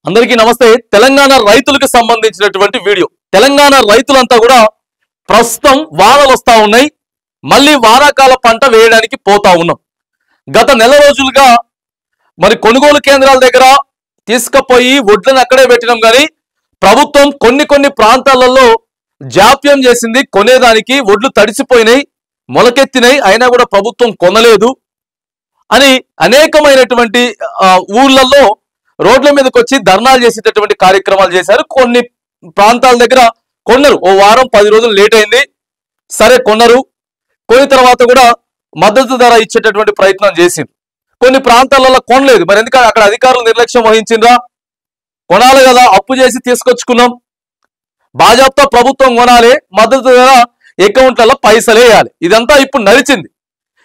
అందరికీ నమస్తే। తెలంగాణ రైతులకు సంబంధించినటువంటి వీడియో। తెలంగాణ రైతులంతా కూడా ప్రస్తుతం వానలు వస్తా ఉన్నాయి, మళ్ళీ వానాకాల పంట వేయడానికి పోతా ఉన్నాం। గత నెల రోజులుగా మరి కొనుగోలు కేంద్రాల దగ్గర తీసుకుపోయి వడ్లను అక్కడే పెట్టినాం, కానీ ప్రభుత్వం కొన్ని ప్రాంతాలలో జాప్యం చేసింది కొనేదానికి। వడ్లు తడిసిపోయినాయి, మొలకెత్తినాయి, అయినా కూడా ప్రభుత్వం కొనలేదు అని అనేకమైనటువంటి ఊర్లలో రోడ్ల మీదకి వచ్చి ధర్నాలు చేసేటటువంటి కార్యక్రమాలు చేశారు। కొన్ని ప్రాంతాల దగ్గర కొన్నారు, ఓ వారం 10 రోజులు లేట్ అయింది, సరే కొన్నారు। కొన్ని తర్వాత కూడా మద్దతు ధర ఇచ్చేటటువంటి ప్రయత్నం చేసింది। కొన్ని ప్రాంతాలలో కొనలేదు, మరి ఎందుకంటే అక్కడ అధికారులు నిర్లక్ష్యం వహించిండ్రా? కొనాలి కదా, అప్పు చేసి తీసుకొచ్చుకున్నాం, బాజాప్తా ప్రభుత్వం కొనాలి, మద్దతు ధర అకౌంట్లలో పైసలు వేయాలి, ఇదంతా ఇప్పుడు నడిచింది।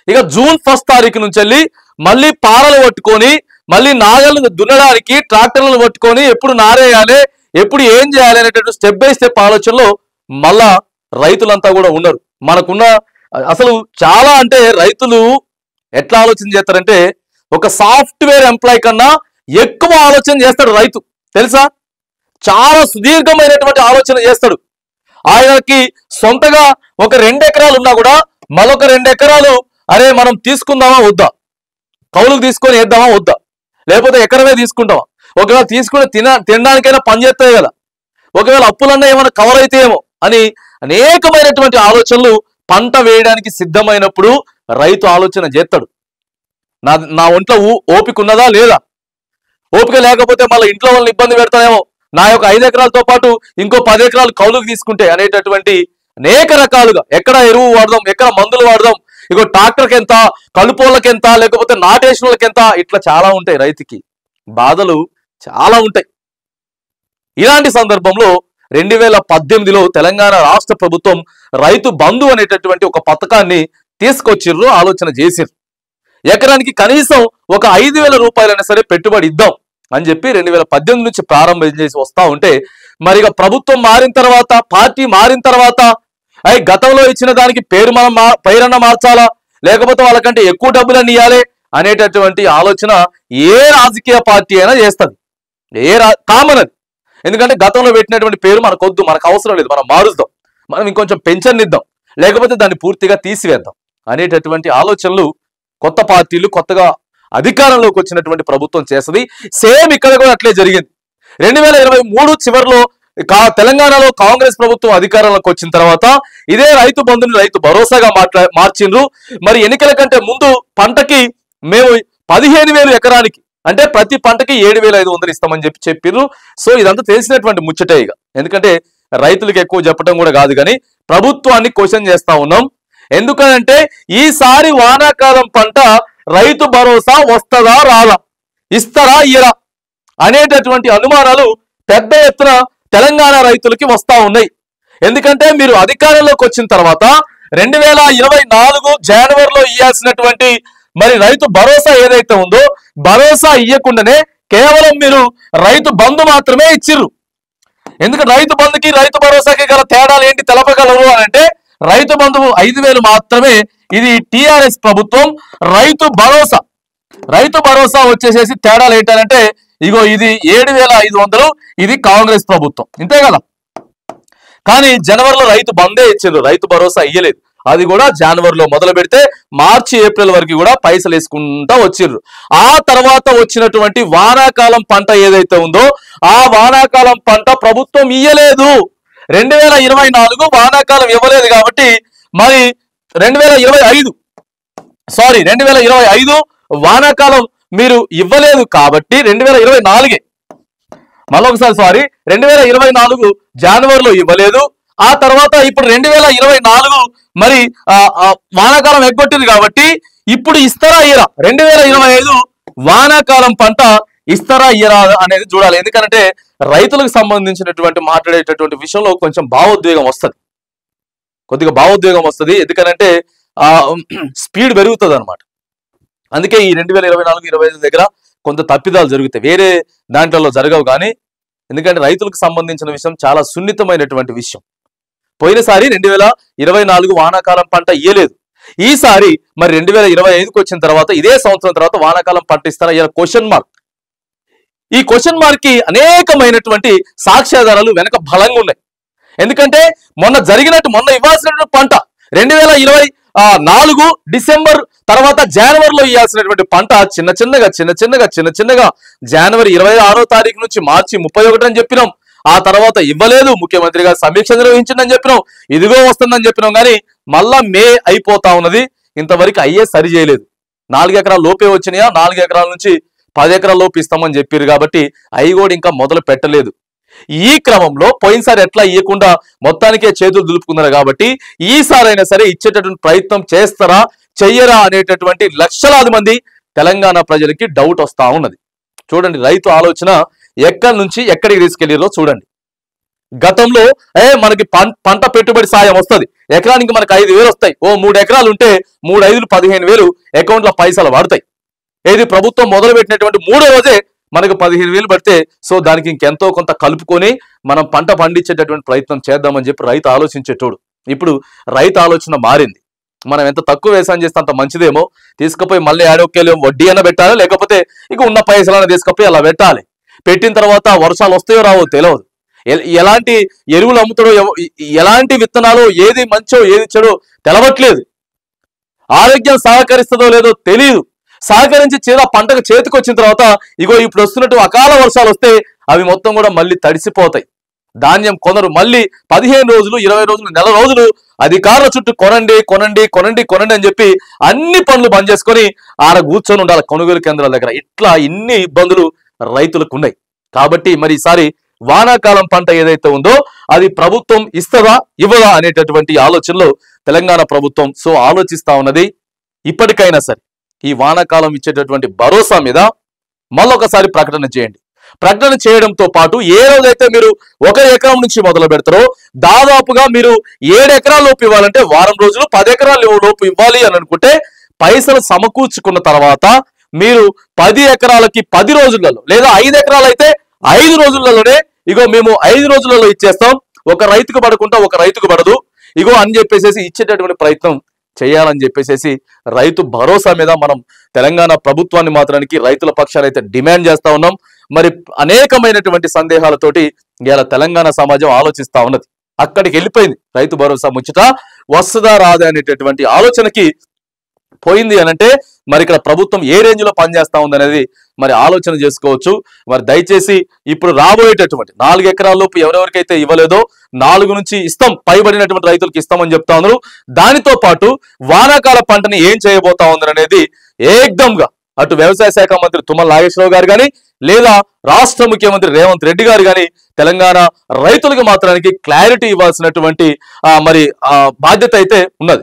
ఇక జూన్ 1 తారీఖు నుంచి వెళ్ళి మళ్ళీ పారలు పట్టుకొని మళ్ళీ నాగలను దున్నడానికి ట్రాక్టర్లను పట్టుకొని ఎప్పుడు నారేయాలి, ఎప్పుడు ఏం చేయాలి అనేటువంటి స్టెప్ బై స్టెప్ ఆలోచనలో మళ్ళా రైతులంతా కూడా ఉన్నారు। మనకున్న అసలు చాలా అంటే రైతులు ఎట్లా ఆలోచన చేస్తారంటే ఒక సాఫ్ట్వేర్ ఎంప్లాయ్ కన్నా ఎక్కువ ఆలోచన చేస్తాడు రైతు, తెలుసా? చాలా సుదీర్ఘమైనటువంటి ఆలోచన చేస్తాడు। ఆయనకి సొంతగా ఒక 2 ఎకరాలు ఉన్నా కూడా మరొక 2 ఎకరాలు అరే మనం తీసుకుందామా వద్దా, కౌలుకు తీసుకొని వేద్దామా వద్దా, లేకపోతే ఎకరమే తీసుకుంటామా, ఒకవేళ తీసుకుని తినడానికైనా పని చేస్తాయి కదా, ఒకవేళ అప్పులన్నా ఏమైనా కవర్ అయితేమో అని అనేకమైనటువంటి ఆలోచనలు పంట వేయడానికి సిద్ధమైనప్పుడు రైతు ఆలోచన చేస్తాడు। నా ఒంట్లో ఓపిక ఉన్నదా లేదా, ఓపిక లేకపోతే మళ్ళీ ఇంట్లో వాళ్ళని ఇబ్బంది పెడతానేమో, నా యొక్క 5 ఎకరాలతో పాటు ఇంకో 10 ఎకరాలు కౌలుకు తీసుకుంటే అనేటటువంటి అనేక రకాలుగా ఎక్కడ ఎరువు వాడదాం, ఎక్కడ మందులు వాడదాం, ఇగో ట్రాక్టర్కి ఎంత, కలుపోళ్ళకి ఎంత, లేకపోతే నాటేషన్లకి ఎంత, ఇట్లా చాలా ఉంటాయి, రైతుకి బాధలు చాలా ఉంటాయి। ఇలాంటి సందర్భంలో 2018లో తెలంగాణ రాష్ట్ర ప్రభుత్వం రైతు బంధు అనేటటువంటి ఒక పథకాన్ని తీసుకొచ్చిర్రు, ఆలోచన చేసిర్రు। ఎకరానికి కనీసం ఒక 5,000 రూపాయలైనా సరే పెట్టుబడి ఇద్దాం అని చెప్పి 2018 నుంచి ప్రారంభం చేసి వస్తా ఉంటే, మరి ఇక ప్రభుత్వం మారిన తర్వాత, పార్టీ మారిన తర్వాత గతంలో ఇచ్చిన దానికి పేరన్నా మార్చాలా, లేకపోతే వాళ్ళకంటే ఎక్కువ డబ్బులన్నీ ఇవ్వాలి అనేటటువంటి ఆలోచన ఏ రాజకీయ పార్టీ అయినా చేస్తుంది, కామన్ అది। ఎందుకంటే గతంలో పెట్టినటువంటి పేరు మనకొద్దు, మనకు అవసరం లేదు, మనం మారుద్దాం, మనం ఇంకొంచెం పెన్షన్ ఇద్దాం, లేకపోతే దాన్ని పూర్తిగా తీసివేద్దాం అనేటటువంటి ఆలోచనలు కొత్త పార్టీలు, కొత్తగా అధికారంలోకి వచ్చినటువంటి ప్రభుత్వం చేస్తుంది। సేమ్ ఇక్కడ కూడా అట్లే జరిగింది। 2023 చివరిలో తెలంగాణలో కాంగ్రెస్ ప్రభుత్వం అధికారంలోకి వచ్చిన తర్వాత ఇదే రైతు బంధుని రైతు భరోసాగా మార్చిండ్రు। మరి ఎన్నికల కంటే ముందు పంటకి మేము 15,000 ఎకరానికి, అంటే ప్రతి పంటకి 7,500 ఇస్తామని చెప్పిర్రు। సో ఇదంతా తెలిసినటువంటి ముచ్చటే ఇక, ఎందుకంటే రైతులకు ఎక్కువ చెప్పడం కూడా కాదు, కానీ ప్రభుత్వాన్ని క్వశ్చన్ చేస్తా ఉన్నాం। ఎందుకనంటే ఈసారి వానాకాలం పంట రైతు భరోసా వస్తుందా రాదా, ఇస్తారా ఇయరా అనేటటువంటి అనుమానాలు పెద్ద ఎత్తున తెలంగాణ రైతులకి వస్తా ఉన్నాయి। ఎందుకంటే మీరు అధికారంలోకి వచ్చిన తర్వాత 2024 జనవరిలో ఇవ్వాల్సినటువంటి మరి రైతు భరోసా ఏదైతే ఉందో, భరోసా ఇవ్వకుండానే కేవలం మీరు రైతు బంధు మాత్రమే ఇచ్చిర్రు। ఎందుకంటే రైతు బంధుకి రైతు భరోసాకి గల తేడాలు ఏంటి తెలపగలరు అని అంటే, రైతు బంధు 5,000 మాత్రమే, ఇది టిఆర్ఎస్ ప్రభుత్వం। రైతు భరోసా వచ్చేసేసి తేడాలు ఏంటంటే, ఇగో ఇది 7,500, ఇది కాంగ్రెస్ ప్రభుత్వం, ఇంతే కదా। కానీ జనవరిలో రైతు బందే ఇచ్చిండ్రు, రైతు భరోసా ఇయ్యలేదు। అది కూడా జనవరిలో మొదలు పెడితే మార్చి ఏప్రిల్ వరకు కూడా పైసలు వేసుకుంటా వచ్చిర్రు। ఆ తర్వాత వచ్చినటువంటి వానాకాలం పంట ఏదైతే ఉందో ఆ వానాకాలం పంట ప్రభుత్వం ఇయ్యలేదు। 2024 వానాకాలం ఇవ్వలేదు కాబట్టి మరి 2025 వానాకాలం మీరు ఇవ్వలేదు కాబట్టి 2024 మళ్ళొకసారి 2024 జనవరిలో ఇవ్వలేదు। ఆ తర్వాత ఇప్పుడు 2024 మరి వానాకాలం ఎగ్గొట్టింది కాబట్టి ఇప్పుడు ఇస్తారా ఇయ్యరా, 2025 వానాకాలం పంట ఇస్తారా ఇయ్యరా అనేది చూడాలి। ఎందుకంటే రైతులకు సంబంధించినటువంటి మాట్లాడేటటువంటి విషయంలో కొంచెం భావోద్వేగం వస్తుంది, కొద్దిగా భావోద్వేగం వస్తుంది, ఎందుకనంటే స్పీడ్ పెరుగుతుంది అనమాట। అందుకే ఈ 2024-25 దగ్గర కొంత తప్పిదాలు జరుగుతాయి, వేరే దాంట్లో జరగవు కానీ, ఎందుకంటే రైతులకు సంబంధించిన విషయం చాలా సున్నితమైనటువంటి విషయం। పోయినసారి 2024 వానాకాలం పంట ఇయ్యలేదు, ఈసారి మరి 2025కి వచ్చిన తర్వాత ఇదే సంవత్సరం తర్వాత వానాకాలం పంట ఇస్తారా, ఇలా క్వశ్చన్ మార్క్। ఈ క్వశ్చన్ మార్క్ కి అనేకమైనటువంటి సాక్ష్యాధారాలు వెనక బలంగా ఉన్నాయి. ఎందుకంటే మొన్న ఇవ్వాల్సినటువంటి పంట 2024 డిసెంబర్ తర్వాత జనవరిలో ఇవ్వాల్సినటువంటి పంట చిన్న చిన్నగా జనవరి 26వ తారీఖు నుంచి మార్చి 31 అని చెప్పినాం. ఆ తర్వాత ఇవ్వలేదు, ముఖ్యమంత్రి గారు సమీక్ష నిర్వహించిందని చెప్పినాం, ఇదిగో వస్తుందని చెప్పినాం. కానీ మళ్ళా మే అయిపోతా ఉన్నది, ఇంతవరకు అయ్యే సరి చేయలేదు. 4 ఎకరాల లోపే వచ్చినాయా, 4 ఎకరాల నుంచి 10 ఎకరాల లోపు ఇస్తామని చెప్పారు కాబట్టి అవి కూడా ఇంకా మొదలు పెట్టలేదు. ఈ క్రమంలో పోయినసారి ఎట్లా ఇవ్వకుండా మొత్తానికే చేతులు దులుపుకున్నారు కాబట్టి ఈసారైనా సరే ఇచ్చేటటువంటి ప్రయత్నం చేస్తారా చెయ్యరా అనేటటువంటి లక్షలాది మంది తెలంగాణ ప్రజలకి డౌట్ వస్తా ఉన్నది. చూడండి రైతు ఆలోచన ఎక్కడి నుంచి ఎక్కడికి తీసుకెళ్లిరో చూడండి. గతంలో మనకి పంట పెట్టుబడి సాయం వస్తుంది, ఎకరానికి మనకు 5,000 వస్తాయి. 3 ఎకరాలు ఉంటే 3 5 15,000 అకౌంట్లో పైసలు పడతాయి. ఏది ప్రభుత్వం మొదలు పెట్టినటువంటి 3వ రోజే మనకు 15,000 పడితే సో దానికి ఇంకెంతో కొంత కలుపుకొని మనం పంట పండించేటటువంటి ప్రయత్నం చేద్దామని చెప్పి రైతు ఆలోచించేటోడు. ఇప్పుడు రైతు ఆలోచన మారింది. మనం ఎంత తక్కువ వ్యవసాయం చేస్తే అంత మంచిదేమో, తీసుకుపోయి మళ్ళీ ఏడొక్కేలు వడ్డీ అన్న పెట్టాలి, లేకపోతే ఇక ఉన్న పైసలన్నా తీసుకుపోయి అలా పెట్టాలి. పెట్టిన తర్వాత వర్షాలు వస్తాయో రావో తెలియదు, ఎలాంటి ఎరువులు అమ్ముతాడో, ఎలాంటి విత్తనాలు, ఏది మంచో ఏది చెడో తెలవట్లేదు, ఆరోగ్యం సహకరిస్తుందో లేదో తెలియదు. సహకరించి పంటకు చేతికి వచ్చిన తర్వాత ఇగో ఇప్పుడు వస్తున్నట్టు అకాల వర్షాలు వస్తే అవి మొత్తం కూడా మళ్ళీ తడిసిపోతాయి. ధాన్యం కొందరు మళ్ళీ 15 రోజులు 20 రోజులు నెల రోజులు అధికారుల చుట్టూ కొనండి అని చెప్పి అన్ని పనులు బంద్ చేసుకొని ఆడ కూర్చొని ఉండాలి కొనుగోలు కేంద్రాల దగ్గర. ఇట్లా ఇన్ని ఇబ్బందులు రైతులకు ఉన్నాయి. కాబట్టి మరి ఈసారి వానాకాలం పంట ఏదైతే ఉందో అది ప్రభుత్వం ఇస్తదా ఇవ్వదా అనేటటువంటి ఆలోచనలో తెలంగాణ ప్రభుత్వం సో ఆలోచిస్తా ఉన్నది. ఇప్పటికైనా సరే ఈ వానాకాలం ఇచ్చేటటువంటి భరోసా మీద మళ్ళొకసారి ప్రకటన చేయండి. ప్రకటన చేయడంతో పాటు ఏ రోజైతే మీరు 1 ఎకరం నుంచి మొదలు పెడతారో దాదాపుగా మీరు 7 ఎకరాల లోపు ఇవ్వాలంటే వారం రోజులు, 10 ఎకరాల లోపు ఇవ్వాలి అని అనుకుంటే పైసలు సమకూర్చుకున్న తర్వాత మీరు 10 ఎకరాలకి 10 రోజులలో లేదా 5 ఎకరాలు అయితే 5 రోజులలోనే ఇగో మేము 5 రోజులలో ఇచ్చేస్తాం, ఒక రైతుకు పడకుండా ఒక రైతుకు పడదు ఇగో అని చెప్పేసి ఇచ్చేటటువంటి ప్రయత్నం చేయాలని చెప్పేసి రైతు భరోసా మీద మనం తెలంగాణ ప్రభుత్వాన్ని మాత్రానికి రైతుల పక్షాన అయితే డిమాండ్ చేస్తా ఉన్నాం. మరి అనేకమైనటువంటి సందేహాలతోటి ఇలా తెలంగాణ సమాజం ఆలోచిస్తా ఉన్నది. అక్కడికి వెళ్ళిపోయింది రైతు భరోసా ముచ్చట వస్తుందా రాదా అనేటటువంటి ఆలోచనకి పోయింది అనంటే మరి ఇక్కడ ప్రభుత్వం ఏ రేంజ్ లో పనిచేస్తా ఉందనేది మరి ఆలోచన చేసుకోవచ్చు. మరి దయచేసి ఇప్పుడు రాబోయేటటువంటి 4 ఎకరాల లోపు ఎవరెవరికైతే ఇవ్వలేదో 4 నుంచి ఇస్తాం, పైబడినటువంటి రైతులకు ఇస్తామని చెప్తా ఉన్నారు. దానితో పాటు వానాకాల పంటని ఏం చేయబోతా ఉందనేది ఏకదంగా అటు వ్యవసాయ శాఖ మంత్రి తుమ్మల నాగేశ్వరరావు గారు కానీ లేదా రాష్ట్ర ముఖ్యమంత్రి రేవంత్ రెడ్డి గారు కానీ తెలంగాణ రైతులకు మాత్రానికి క్లారిటీ ఇవ్వాల్సినటువంటి మరి బాధ్యత అయితే ఉన్నది.